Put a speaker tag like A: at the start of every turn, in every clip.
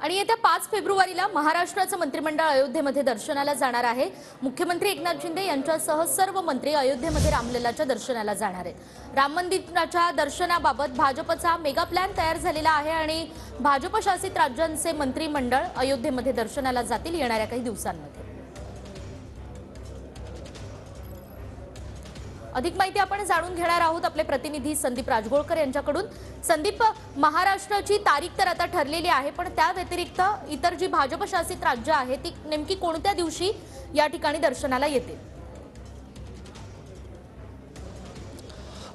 A: आणि येत्या 5 फेब्रुवारीला महाराष्ट्राचं मंत्रिमंडळ अयोध्येमध्ये दर्शनाला जाणार आहे। मुख्यमंत्री एकनाथ शिंदे यांच्यासह सर्व मंत्री अयोध्येमध्ये रामलल्लाच्या दर्शनाला जाणार आहेत। राम मंदिराच्या दर्शनाबाबत भाजपचा मेगा प्लॅन तयार झालेला आहे आणि भाजप शासित राज्यांचे मंत्रिमंडळ अयोध्येमध्ये दर्शनाला जातील येणाऱ्या काही दिवसांमध्ये। अधिक माहिती आपण जाणून घेणार आहोत आपले प्रतिनिधी संदीप राजगोळकर यांच्याकडून। संदीप, महाराष्ट्राची तारीख तर आता ठरलेली आहे, पण त्या व्यतिरिक्त इतर जी भाजप शासित राज्य आहे ती नेमकी कोणत्या दिवशी या ठिकाणी दर्शनाला येतील?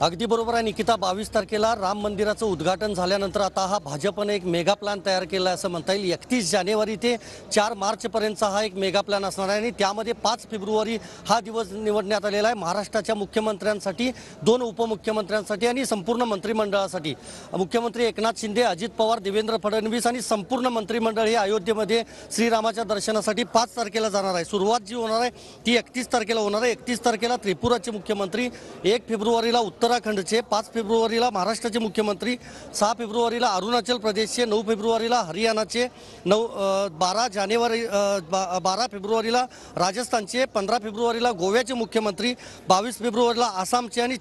B: अगदी बरोबर आहे निकिता। 22 तारखेला राम मंदिराचं उद्घाटन झाल्यानंतर आता हा भाजपने एक मेगा प्लॅन तयार केला असं म्हणता येईल। 31 जानेवारी ते 4 मार्चपर्यंतचा हा एक मेगा प्लॅन असणार आहे आणि त्यामध्ये 5 फेब्रुवारी हा दिवस निवडण्यात आलेला आहे महाराष्ट्राच्या मुख्यमंत्र्यांसाठी, 2 उपमुख्यमंत्र्यांसाठी आणि संपूर्ण मंत्रिमंडळासाठी। मुख्यमंत्री एकनाथ शिंदे, अजित पवार, देवेंद्र फडणवीस आणि संपूर्ण मंत्रिमंडळ हे अयोध्येमध्ये श्रीरामाच्या दर्शनासाठी 5 तारखेला जाणार आहे। सुरुवात जी होणार आहे ती 31 तारखेला होणार आहे। 31 तारखेला त्रिपुराचे मुख्यमंत्री, 1 फेब्रुवारीला उत्तराखंडचे, 5 फेब्रुवारीला महाराष्ट्राचे मुख्यमंत्री, 6 फेब्रुवारीला अरुणाचल प्रदेशचे, 9 फेब्रुवारीला हरियाणाचे, 12 फेब्रुवारीला राजस्थानचे, 15 फेब्रुवारीला गोव्याचे मुख्यमंत्री, 22 फेब्रुवारीला आसामचे आणि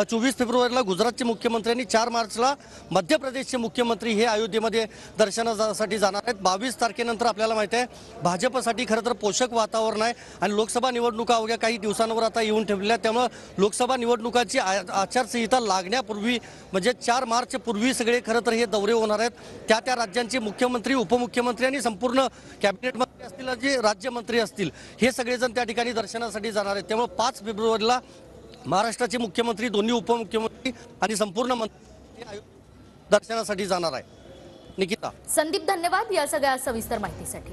B: 24 फेब्रुवारीला गुजरातचे मुख्यमंत्री आणि 4 मार्चला मध्य प्रदेशचे मुख्यमंत्री हे अयोध्येमध्ये दर्शनासाठी जाणार आहेत। 22 तारखेनंतर आपल्याला माहिती आहे भाजपसाठी खरं तर पोषक वातावरण आहे आणि लोकसभा निवडणुका अवघ्या काही दिवसांवर आता येऊन ठेवलेल्या आहेत। त्यामुळे लोकसभा निवडणुकाची आचारसंहिता लागण्यापूर्वी म्हणजे 4 मार्च पूर्वी सगळे खरं तर हे दौरे होणार आहेत। त्या राज्यांचे मुख्यमंत्री, उपमुख्यमंत्री आणि संपूर्ण कॅबिनेट मंत्री असतील, जे राज्यमंत्री असतील, हे सगळेजण त्या ठिकाणी दर्शनासाठी जाणार आहेत। त्यामुळे 5 फेब्रुवारीला महाराष्ट्राचे मुख्यमंत्री, दोन्ही उपमुख्यमंत्री आणि संपूर्ण मंत्री दर्शनासाठी जाणार आहे। निकिता,
A: संदीप, धन्यवाद या सगळ्या सविस्तर माहितीसाठी।